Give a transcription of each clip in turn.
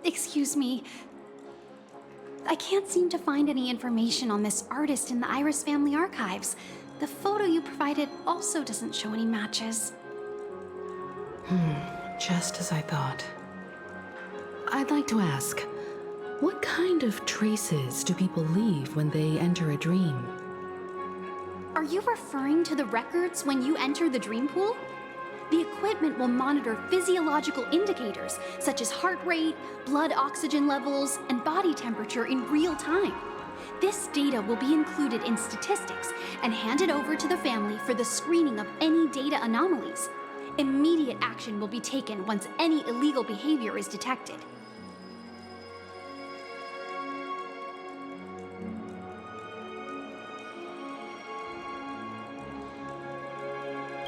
Excuse me. I can't seem to find any information on this artist in the Iris family archives. The photo you provided also doesn't show any matches. Just as I thought. I'd like to ask, what kind of traces do people leave when they enter a dream? Are you referring to the records when you enter the dream pool? The equipment will monitor physiological indicators such as heart rate, blood oxygen levels, and body temperature in real time. This data will be included in statistics and handed over to the family for the screening of any data anomalies. Immediate action will be taken once any illegal behavior is detected.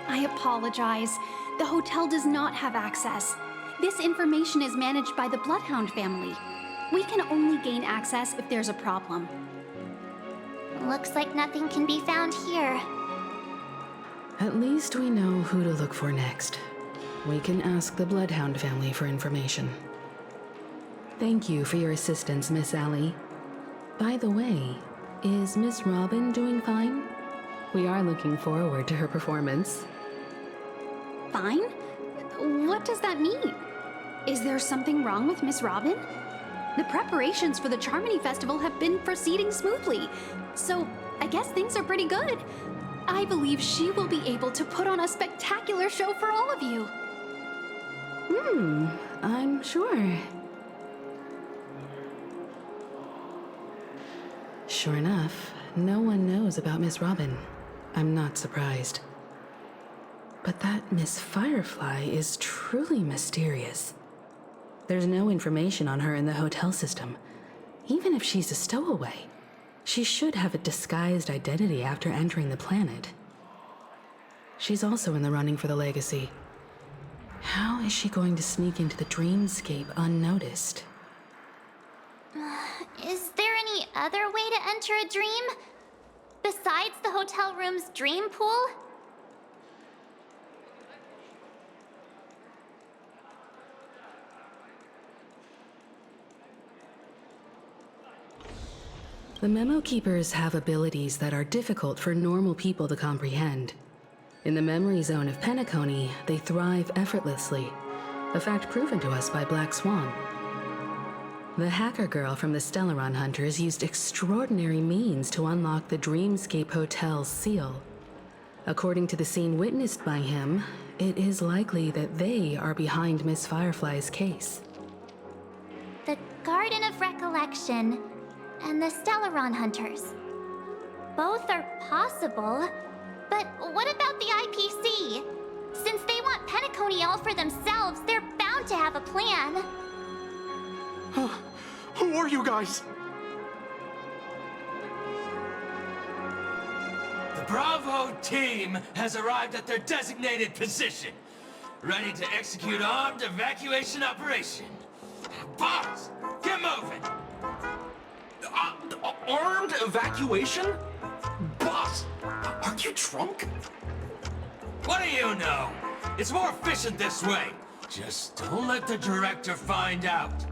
I apologize. The hotel does not have access. This information is managed by the Bloodhound family. We can only gain access if there's a problem. Looks like nothing can be found here. At least we know who to look for next. We can ask the Bloodhound family for information. Thank you for your assistance, Miss Allie. By the way, is Miss Robin doing fine? We are looking forward to her performance. Fine? What does that mean? Is there something wrong with Miss Robin? The preparations for the Charmony Festival have been proceeding smoothly, so I guess things are pretty good. I believe she will be able to put on a spectacular show for all of you. I'm sure. Sure enough, no one knows about Miss Robin. I'm not surprised. But that Miss Firefly is truly mysterious. There's no information on her in the hotel system. Even if she's a stowaway, she should have a disguised identity after entering the planet. She's also in the running for the legacy. How is she going to sneak into the dreamscape unnoticed? Is there any other way to enter a dream? Besides the hotel room's dream pool? The Memo Keepers have abilities that are difficult for normal people to comprehend. In the memory zone of Penacony, they thrive effortlessly, a fact proven to us by Black Swan. The hacker girl from the Stellaron Hunters used extraordinary means to unlock the Dreamscape Hotel's seal. According to the scene witnessed by him, it is likely that they are behind Miss Firefly's case. The Garden of Recollection and the Stellaron Hunters. Both are possible, but what about the IPC? Since they want Penacony all for themselves, they're bound to have a plan. Who are you guys? The Bravo team has arrived at their designated position, ready to execute armed evacuation operation. Boss, get moving! Armed evacuation? Boss, are you drunk? What do you know? It's more efficient this way. Just don't let the director find out.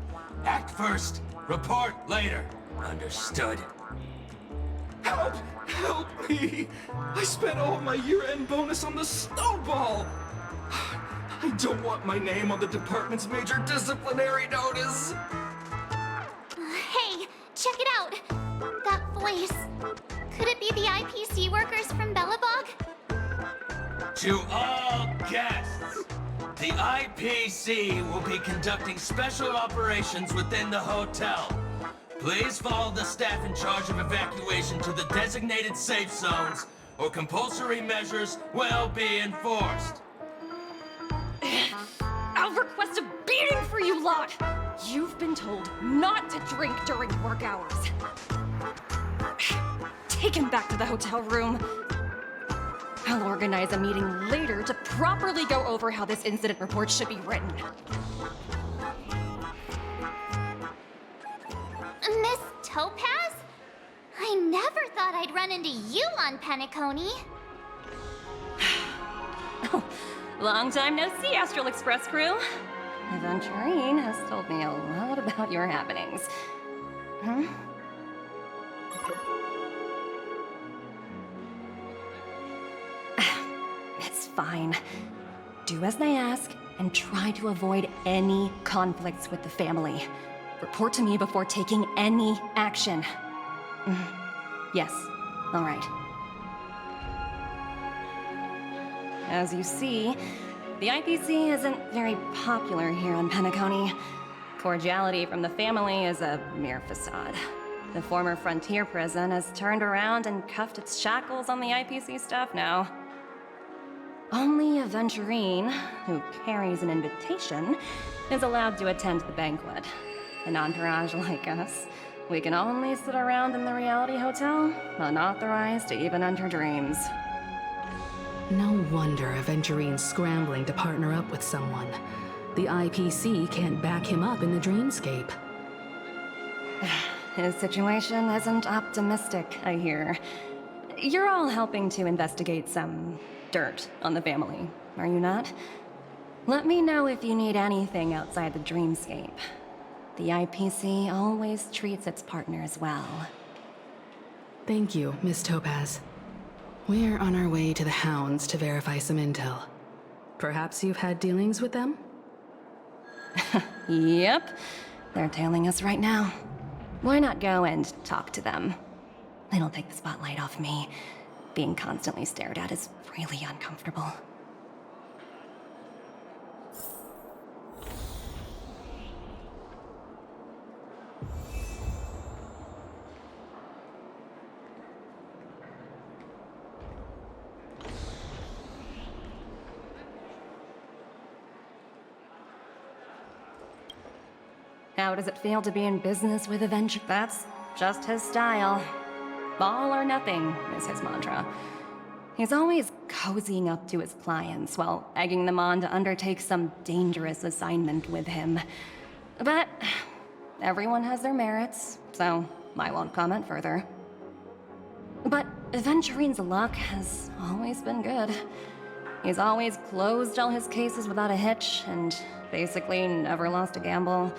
Act first, report later. Understood? Help! Help me! I spent all my year-end bonus on the snowball! I don't want my name on the department's major disciplinary notice! Hey, check it out! That voice. Could it be the IPC workers from Bellabog? To all guests, the IPC will be conducting special operations within the hotel. Please follow the staff in charge of evacuation to the designated safe zones, or compulsory measures will be enforced. I'll request a beating for you lot! You've been told not to drink during work hours. Take him back to the hotel room. I'll organize a meeting later to properly go over how this incident report should be written. Miss Topaz? I never thought I'd run into you on Penacony. Long time no see, Astral Express crew. Aventurine has told me a lot about your happenings. Hmm? It's fine. Do as they ask, and try to avoid any conflicts with the family. Report to me before taking any action. Yes, all right. As you see, the IPC isn't very popular here on Penacony. Cordiality from the family is a mere facade. The former frontier prison has turned around and cuffed its shackles on the IPC staff now. Only Aventurine, who carries an invitation, is allowed to attend the banquet. An entourage like us, we can only sit around in the reality hotel, unauthorized to even enter dreams. No wonder Aventurine's scrambling to partner up with someone. The IPC can't back him up in the dreamscape. His situation isn't optimistic, I hear. You're all helping to investigate some dirt on the family, are you not? Let me know if you need anything outside the dreamscape. The IPC always treats its partners well. Thank you, Miss Topaz. We're on our way to the Hounds to verify some intel. Perhaps you've had dealings with them? Yep. They're tailing us right now. Why not go and talk to them? It'll take the spotlight off me. Being constantly stared at is really uncomfortable. How does it feel to be in business with Avenger? That's just his style. All or nothing is his mantra. He's always cozying up to his clients while egging them on to undertake some dangerous assignment with him. But everyone has their merits, so I won't comment further. But Aventurine's luck has always been good. He's always closed all his cases without a hitch and basically never lost a gamble.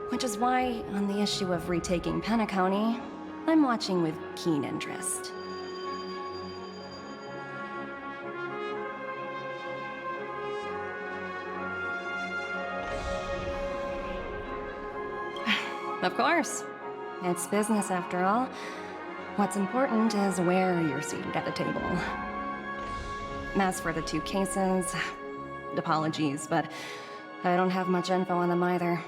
Which is why, on the issue of retaking Penacony, I'm watching with keen interest. Of course. It's business after all. What's important is where you're seated at the table. As for the two cases, apologies, but I don't have much info on them either.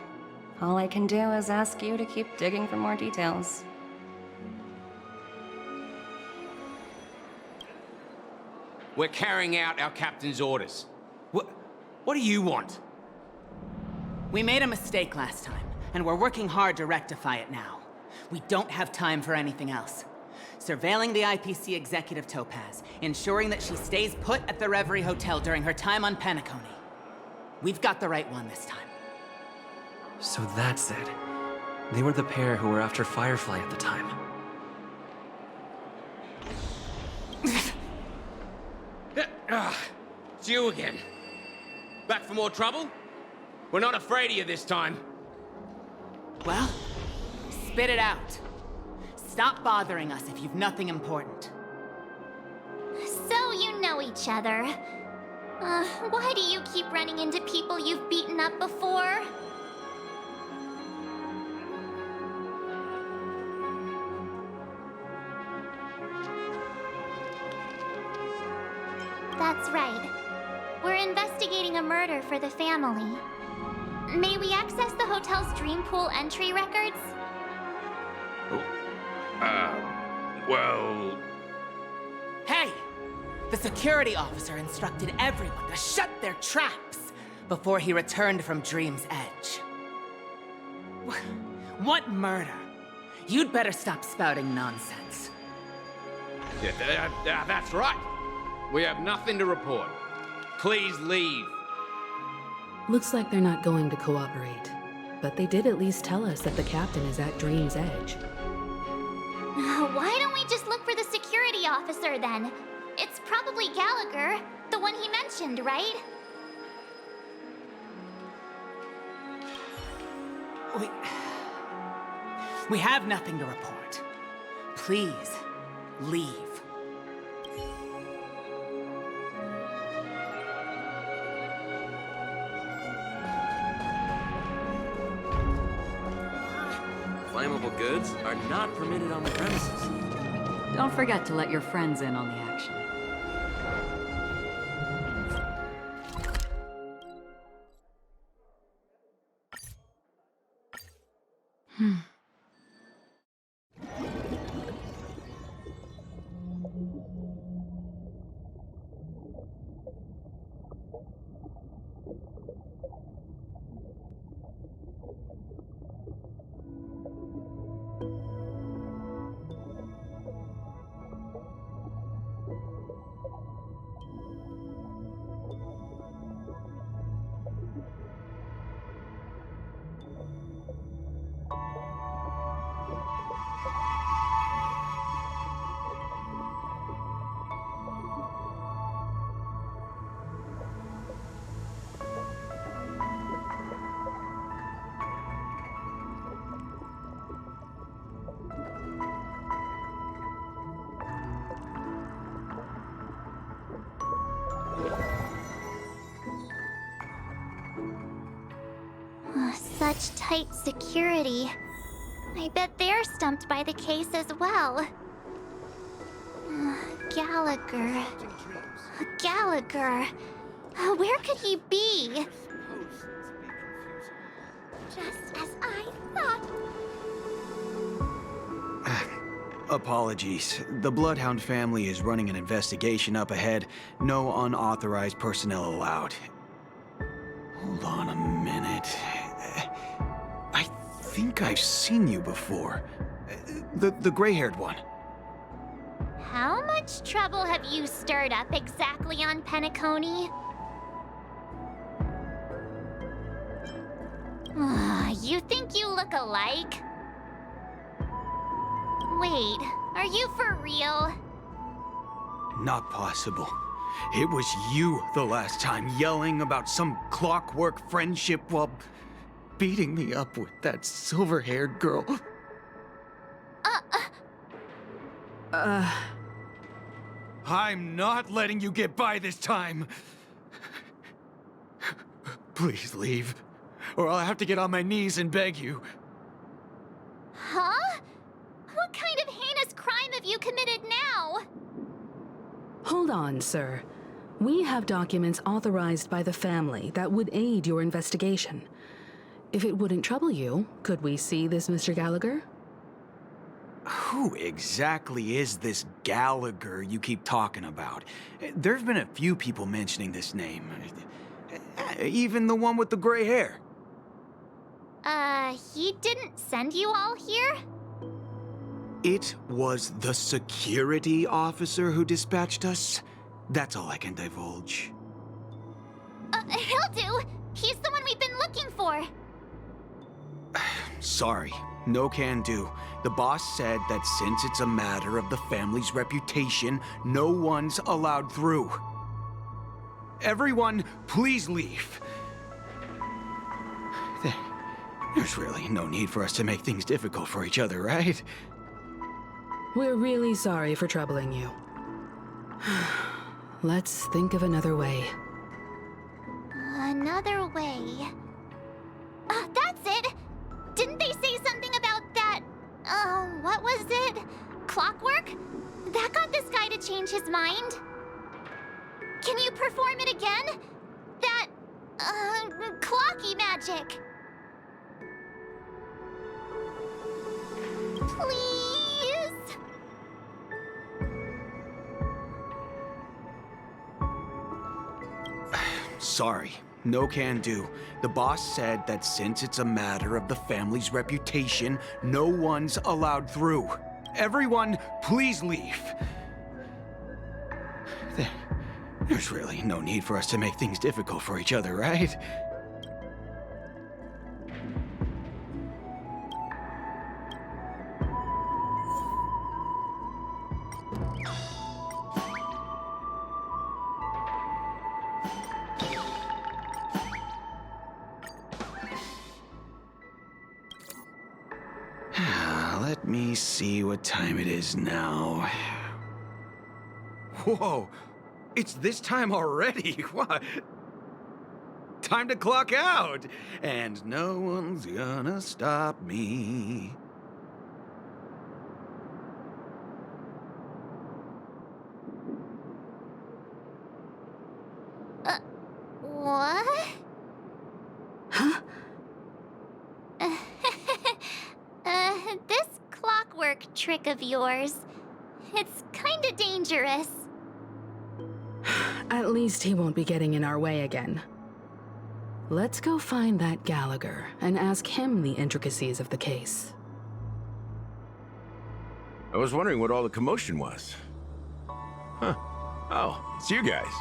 All I can do is ask you to keep digging for more details. We're carrying out our captain's orders. What do you want? We made a mistake last time, and we're working hard to rectify it now. We don't have time for anything else. Surveilling the IPC executive Topaz, ensuring that she stays put at the Reverie Hotel during her time on Penacony. We've got the right one this time. So that's it. They were the pair who were after Firefly at the time. It's you again. Back for more trouble? We're not afraid of you this time. Well, spit it out. Stop bothering us if you've nothing important. So you know each other. Why do you keep running into people you've beaten up before? That's right. We're investigating a murder for the family. May we access the hotel's dream pool entry records? Well... Hey! The security officer instructed everyone to shut their traps before he returned from Dream's Edge. What murder? You'd better stop spouting nonsense. Yeah, that's right. We have nothing to report. Please leave. Looks like they're not going to cooperate. But they did at least tell us that the captain is at Dream's Edge. Why don't we just look for the security officer then? It's probably Gallagher, the one he mentioned, right? We have nothing to report. Please, leave. Flammable goods are not permitted on the premises. Don't forget to let your friends in on the action. Such tight security. I bet they're stumped by the case as well. Gallagher. Gallagher. Where could he be? Just as I thought. Apologies. The Bloodhound family is running an investigation up ahead. No unauthorized personnel allowed. Hold on a minute. I think I've seen you before. The gray-haired one. How much trouble have you stirred up exactly on Penacony? You think you look alike? Wait, are you for real? Not possible. It was you the last time yelling about some clockwork friendship while beating me up with that silver-haired girl. I'm not letting you get by this time. Please leave, or I'll have to get on my knees and beg you. Huh? What kind of heinous crime have you committed now? Hold on, sir. We have documents authorized by the family that would aid your investigation. If it wouldn't trouble you, could we see this Mr. Gallagher? Who exactly is this Gallagher you keep talking about? There's been a few people mentioning this name. Even the one with the gray hair. He didn't send you all here? It was the security officer who dispatched us. That's all I can divulge. He'll do! He's the one we've been looking for! Sorry, no can do. The boss said that since it's a matter of the family's reputation, no one's allowed through. Everyone, please leave. There's really no need for us to make things difficult for each other, right? We're really sorry for troubling you. Let's think of another way. Another way. That's it! Didn't they say something about that? What was it? Clockwork? That got this guy to change his mind? Can you perform it again? That, clocky magic. Please? Sorry, no can do. The boss said that since it's a matter of the family's reputation, no one's allowed through. Everyone, please leave. There's really no need for us to make things difficult for each other, right? see what time it is now. Whoa! It's this time already? What? Time to clock out! And no one's gonna stop me. What? Huh? This clockwork trick of yours, it's kinda dangerous. At least he won't be getting in our way again. Let's go find that Gallagher and ask him the intricacies of the case. I was wondering what all the commotion was. Huh. Oh, it's you guys.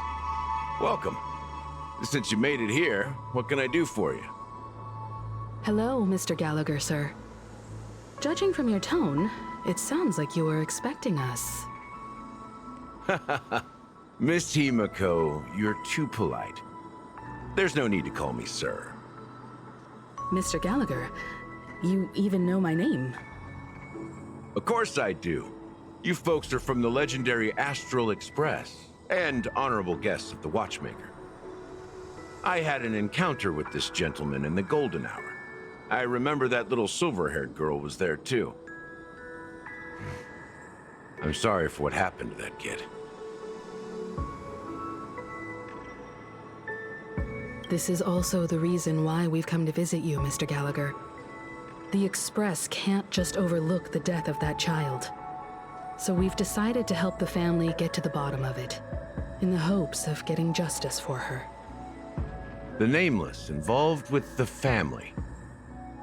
Welcome. Since you made it here, what can I do for you? Hello, Mr. Gallagher, sir. Judging from your tone, it sounds like you were expecting us. Miss Himiko, you're too polite. There's no need to call me sir. Mr. Gallagher, you even know my name. Of course I do. You folks are from the legendary Astral Express, and honorable guests of the Watchmaker. I had an encounter with this gentleman in the Golden Hour. I remember that little silver-haired girl was there too. I'm sorry for what happened to that kid. This is also the reason why we've come to visit you, Mr. Gallagher. The Express can't just overlook the death of that child. So we've decided to help the family get to the bottom of it, in the hopes of getting justice for her. The Nameless involved with the family.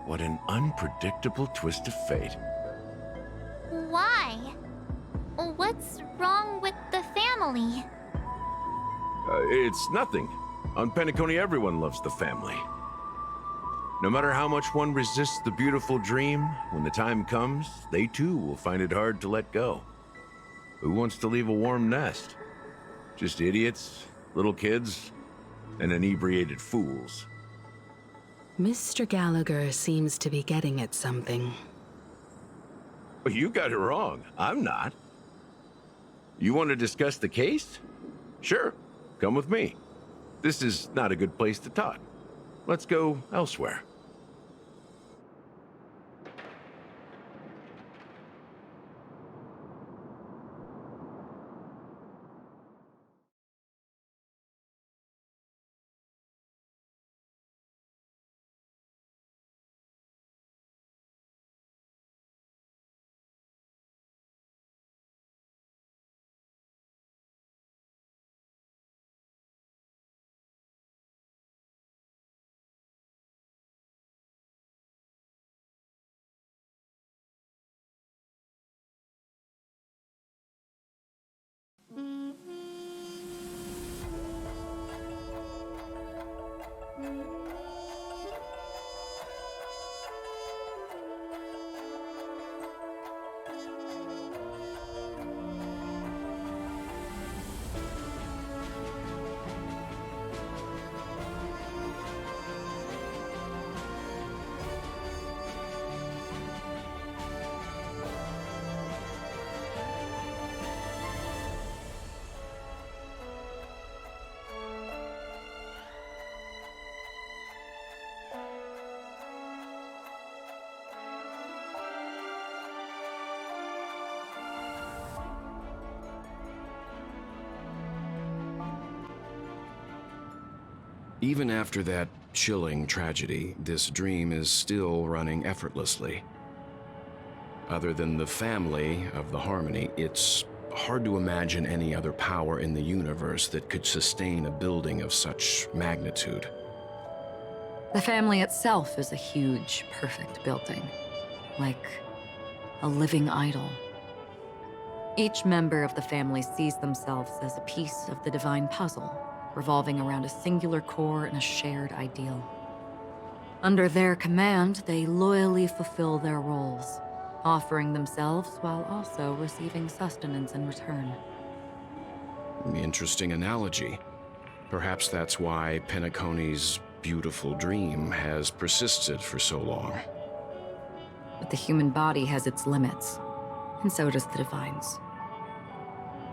What an unpredictable twist of fate. Why? What's wrong with the family? It's nothing. On Penacony, everyone loves the family. No matter how much one resists the beautiful dream, when the time comes, they too will find it hard to let go. Who wants to leave a warm nest? Just idiots, little kids, and inebriated fools. Mr. Gallagher seems to be getting at something. You got it wrong. I'm not. You want to discuss the case? Sure, come with me. This is not a good place to talk. Let's go elsewhere. Even after that chilling tragedy, this dream is still running effortlessly. Other than the family of the Harmony, it's hard to imagine any other power in the universe that could sustain a building of such magnitude. The family itself is a huge, perfect building, like a living idol. Each member of the family sees themselves as a piece of the divine puzzle, revolving around a singular core and a shared ideal. Under their command, they loyally fulfill their roles, offering themselves while also receiving sustenance in return. Interesting analogy. Perhaps that's why Penacony's beautiful dream has persisted for so long. But the human body has its limits. and so does the Divines.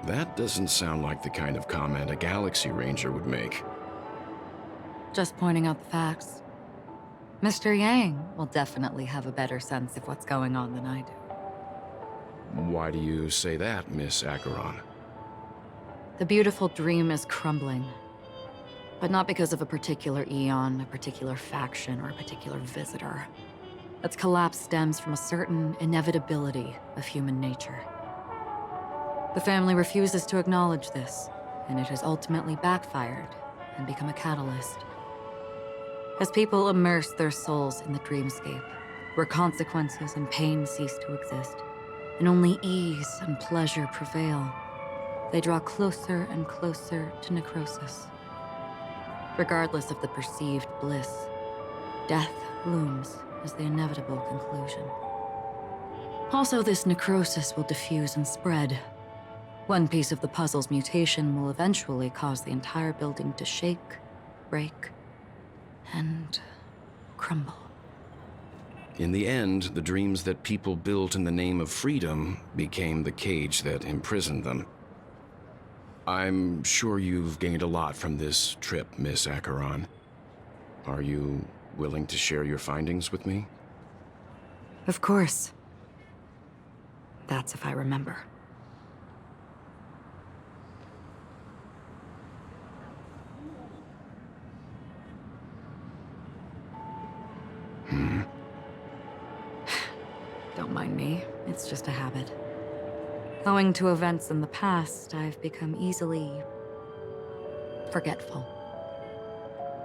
That doesn't sound like the kind of comment a Galaxy Ranger would make. Just pointing out the facts. Mr. Yang will definitely have a better sense of what's going on than I do. Why do you say that, Miss Acheron? The beautiful dream is crumbling. But not because of a particular eon, a particular faction, or a particular visitor. Its collapse stems from a certain inevitability of human nature. The family refuses to acknowledge this, and it has ultimately backfired and become a catalyst. As people immerse their souls in the dreamscape, where consequences and pain cease to exist, and only ease and pleasure prevail, they draw closer and closer to necrosis. Regardless of the perceived bliss, death looms as the inevitable conclusion. Also, this necrosis will diffuse and spread. One piece of the puzzle's mutation will eventually cause the entire building to shake, break, and crumble. In the end, the dreams that people built in the name of freedom became the cage that imprisoned them. I'm sure you've gained a lot from this trip, Miss Acheron. Are you willing to share your findings with me? Of course. That's if I remember. Don't mind me, it's just a habit. Owing to events in the past, I've become easily forgetful.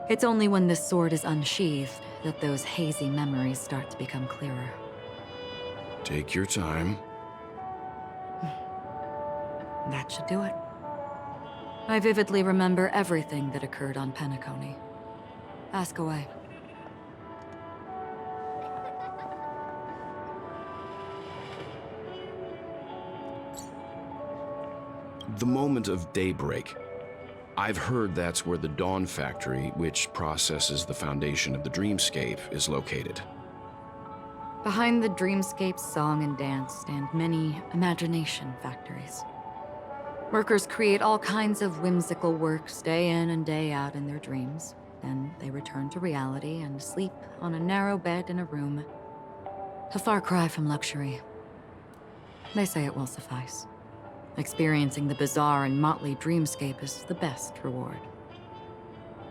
It's only when this sword is unsheathed that those hazy memories start to become clearer. Take your time. That should do it. I vividly remember everything that occurred on Penacony. Ask away. The moment of daybreak. I've heard that's where the Dawn Factory, which processes the foundation of the dreamscape, is located. Behind the dreamscape's song and dance stand many imagination factories. Workers create all kinds of whimsical works day in and day out in their dreams. Then they return to reality and sleep on a narrow bed in a room. A far cry from luxury. They say it will suffice. Experiencing the bizarre and motley dreamscape is the best reward.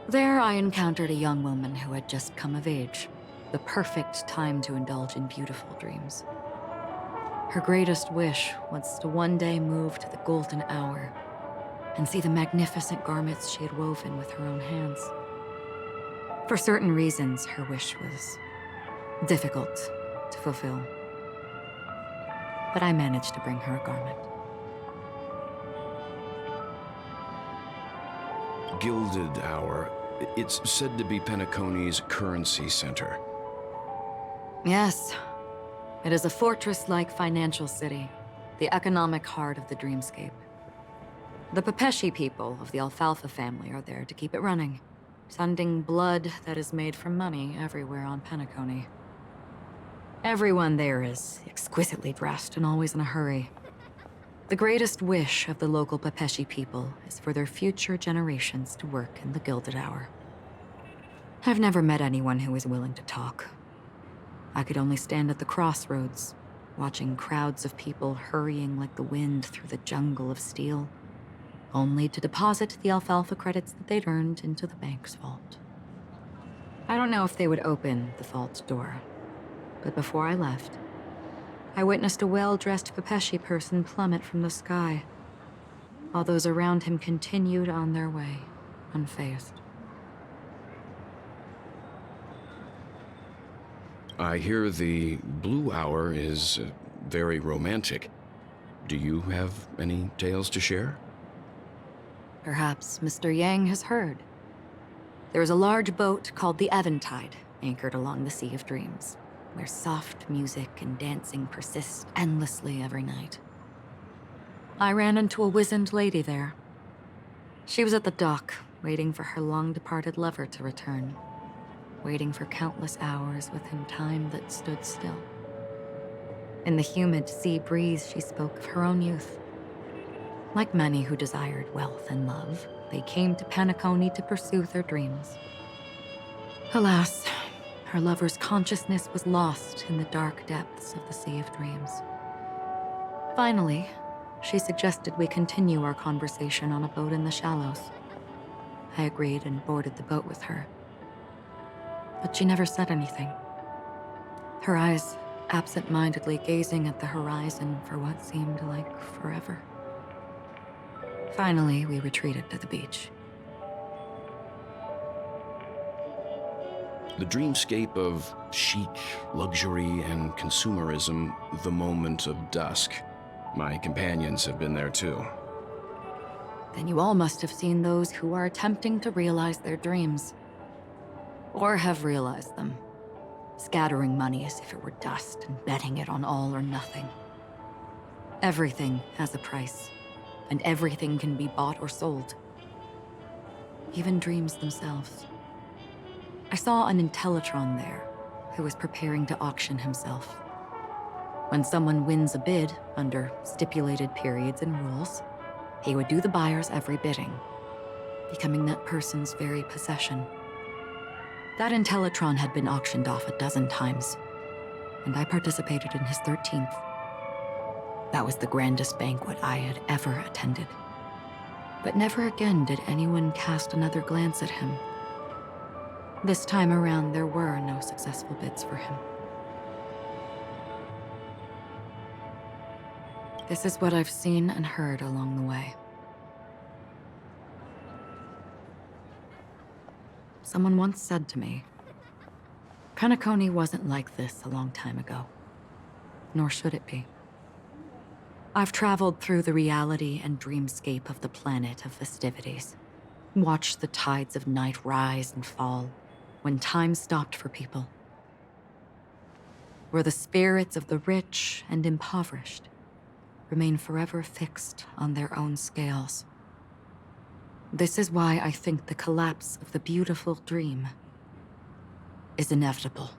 There, I encountered a young woman who had just come of age, the perfect time to indulge in beautiful dreams. Her greatest wish was to one day move to the golden hour and see the magnificent garments she had woven with her own hands. For certain reasons, her wish was difficult to fulfill. But I managed to bring her a garment. Gilded Hour. It's said to be Penacony's currency center. Yes. It is a fortress-like financial city, the economic heart of the dreamscape. The Pepeshi people of the Alfalfa family are there to keep it running, sending blood that is made from money everywhere on Penacony. Everyone there is exquisitely dressed and always in a hurry. The greatest wish of the local Pepeshi people is for their future generations to work in the Gilded Hour. I've never met anyone who is willing to talk. I could only stand at the crossroads, watching crowds of people hurrying like the wind through the jungle of steel, only to deposit the alfalfa credits that they'd earned into the bank's vault. I don't know if they would open the vault door, but before I left, I witnessed a well-dressed Pepeshi person plummet from the sky, while those around him continued on their way, unfazed. I hear the Blue Hour is very romantic. Do you have any tales to share? Perhaps Mr. Yang has heard. There is a large boat called the Eventide, anchored along the Sea of Dreams, where soft music and dancing persist endlessly every night. I ran into a wizened lady there. She was at the dock, waiting for her long-departed lover to return, waiting for countless hours within time that stood still. In the humid sea breeze, she spoke of her own youth. Like many who desired wealth and love, they came to Penacony to pursue their dreams. Alas, her lover's consciousness was lost in the dark depths of the Sea of Dreams. Finally, she suggested we continue our conversation on a boat in the shallows. I agreed and boarded the boat with her. But she never said anything. Her eyes absent-mindedly gazing at the horizon for what seemed like forever. Finally, we retreated to the beach. The dreamscape of chic, luxury, and consumerism, the moment of dusk. My companions have been there too. Then you all must have seen those who are attempting to realize their dreams. Or have realized them. Scattering money as if it were dust and betting it on all or nothing. Everything has a price, and everything can be bought or sold. Even dreams themselves. I saw an Intellitron there, who was preparing to auction himself. When someone wins a bid under stipulated periods and rules, he would do the buyer's every bidding, becoming that person's very possession. That Intellitron had been auctioned off 12 times, and I participated in his 13th. That was the grandest banquet I had ever attended. But never again did anyone cast another glance at him. This time around, there were no successful bids for him. This is what I've seen and heard along the way. Someone once said to me, Penacony wasn't like this a long time ago, nor should it be. I've traveled through the reality and dreamscape of the planet of festivities, watched the tides of night rise and fall when time stopped for people, where the spirits of the rich and impoverished remain forever fixed on their own scales. This is why I think the collapse of the beautiful dream is inevitable.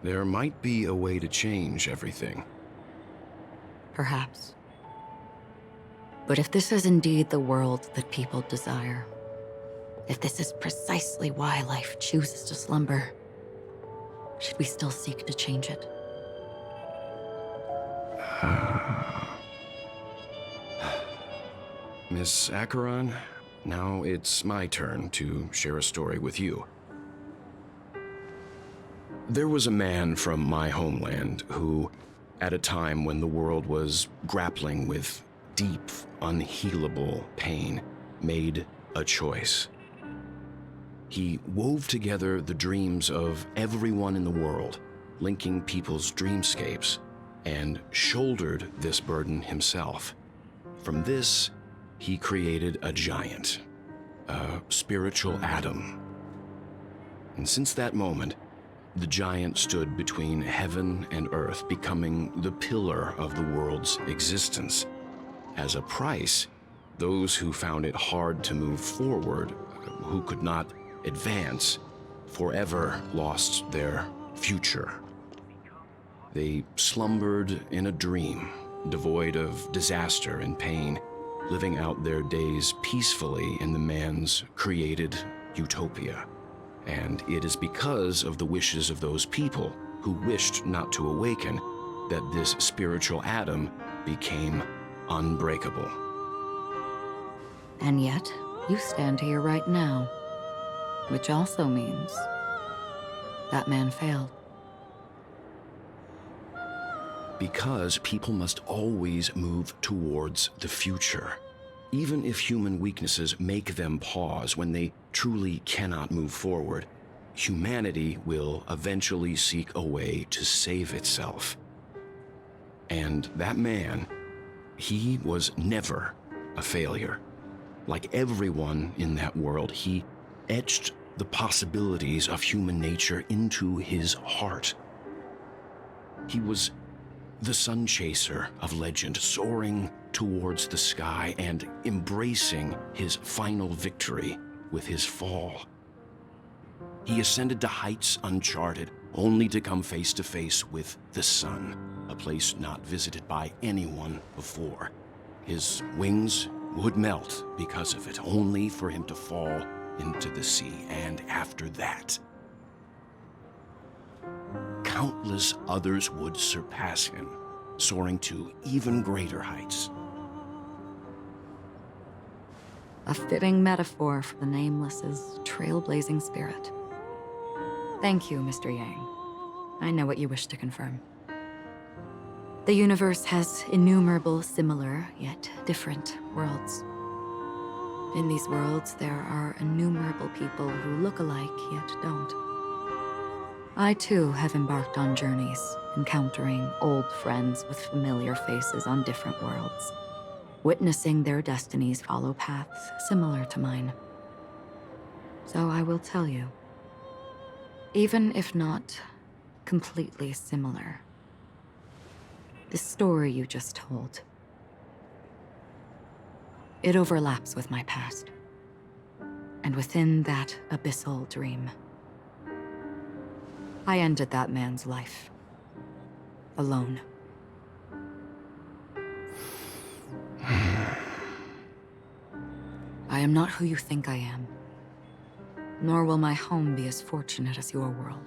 There might be a way to change everything. Perhaps. But if this is indeed the world that people desire, if this is precisely why life chooses to slumber, should we still seek to change it? Miss Acheron, now it's my turn to share a story with you. There was a man from my homeland who, at a time when the world was grappling with deep, unhealable pain, made a choice. He wove together the dreams of everyone in the world, linking people's dreamscapes, and shouldered this burden himself. From this, he created a giant, a spiritual atom. And since that moment, the giant stood between heaven and earth, becoming the pillar of the world's existence. As a price, those who found it hard to move forward, who could not advance, forever lost their future. They slumbered in a dream, devoid of disaster and pain, living out their days peacefully in the man's created utopia. And it is because of the wishes of those people who wished not to awaken that this spiritual atom became unbreakable. And yet, you stand here right now, which also means that man failed. Because people must always move towards the future. Even if human weaknesses make them pause when they truly cannot move forward, humanity will eventually seek a way to save itself. And that man, he was never a failure. Like everyone in that world, he etched the possibilities of human nature into his heart. He was the sun chaser of legend, soaring towards the sky and embracing his final victory with his fall. He ascended to heights uncharted, only to come face to face with the sun, a place not visited by anyone before. His wings would melt because of it, only for him to fall into the sea. And after that, countless others would surpass him, soaring to even greater heights. A fitting metaphor for the Nameless's trailblazing spirit. Thank you, Mr. Yang. I know what you wish to confirm. The universe has innumerable similar, yet different worlds. In these worlds, there are innumerable people who look alike, yet don't. I too have embarked on journeys, encountering old friends with familiar faces on different worlds, witnessing their destinies follow paths similar to mine. So I will tell you, even if not completely similar, the story you just told, it overlaps with my past. And within that abyssal dream, I ended that man's life. Alone. I am not who you think I am. Nor will my home be as fortunate as your world.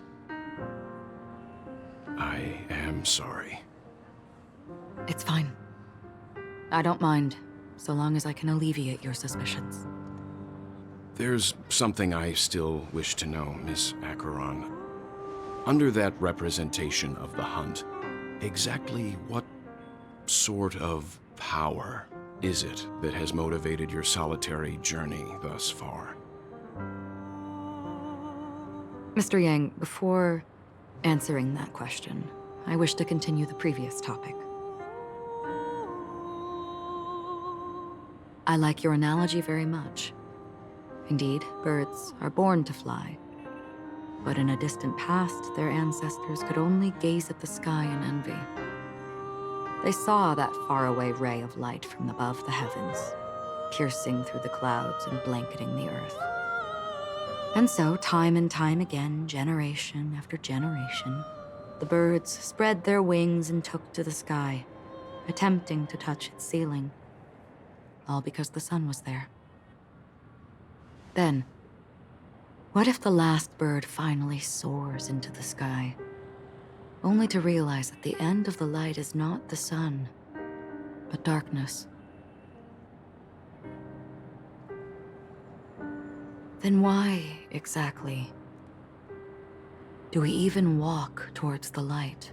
I am sorry. It's fine. I don't mind, so long as I can alleviate your suspicions. There's something I still wish to know, Miss Acheron. Under that representation of the hunt, exactly what sort of power is it that has motivated your solitary journey thus far? Mr. Yang, before answering that question, I wish to continue the previous topic. I like your analogy very much. Indeed, birds are born to fly. But in a distant past, their ancestors could only gaze at the sky in envy. They saw that faraway ray of light from above the heavens, piercing through the clouds and blanketing the earth. And so, time and time again, generation after generation, the birds spread their wings and took to the sky, attempting to touch its ceiling, all because the sun was there. Then, what if the last bird finally soars into the sky, only to realize that the end of the light is not the sun, but darkness? Then why, exactly, do we even walk towards the light?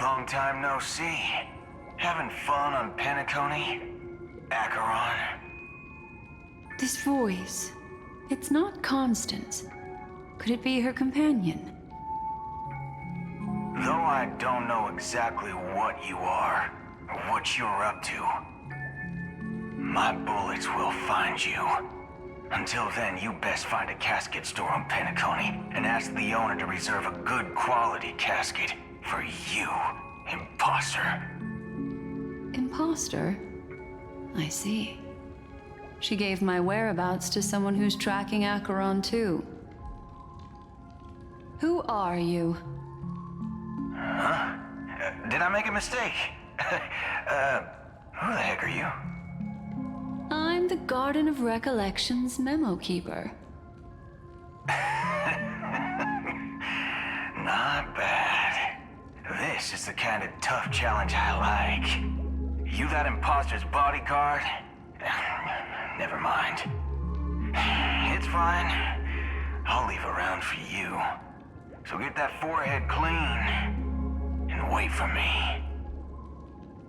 Long time no see. Having fun on Penacony? Acheron? This voice, it's not Constance. Could it be her companion? Though I don't know exactly what you are, or what you're up to, my bullets will find you. Until then, you best find a casket store on Penacony and ask the owner to reserve a good quality casket for you, imposter. Imposter? I see. She gave my whereabouts to someone who's tracking Acheron too. Who are you? Huh? Did I make a mistake? Who the heck are you? I'm the Garden of Recollection's memo keeper. Not bad. This is the kind of tough challenge I like. You that imposter's bodyguard? Never mind. It's fine. I'll leave a round for you. So get that forehead clean and wait for me.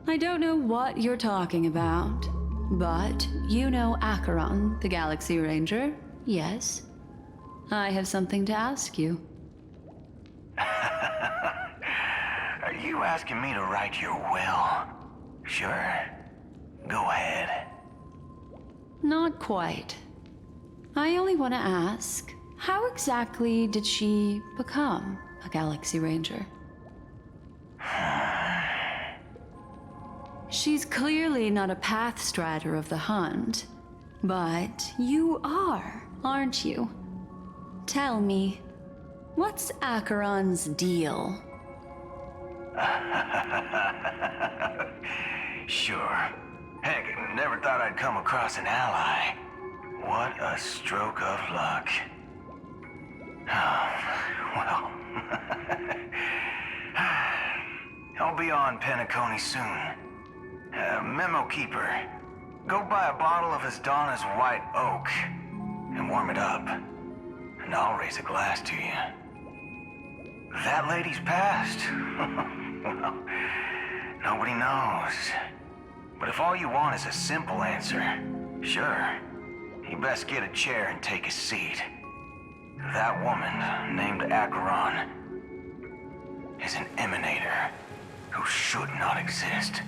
I don't know what you're talking about, but you know Acheron, the Galaxy Ranger, yes? I have something to ask you. Are you asking me to write your will? Sure. Go ahead. Not quite. I only want to ask, how exactly did she become a Galaxy Ranger? She's clearly not a path strider of the Hunt, but you are, aren't you? Tell me, what's Acheron's deal? Sure. Heck, never thought I'd come across an ally. What a stroke of luck. Well, I'll be on Penacony soon. Memo Keeper, go buy a bottle of Asdana's White Oak and warm it up, and I'll raise a glass to you. That lady's passed. Well, nobody knows. But if all you want is a simple answer, sure, you best get a chair and take a seat. That woman, named Acheron, is an emanator who should not exist.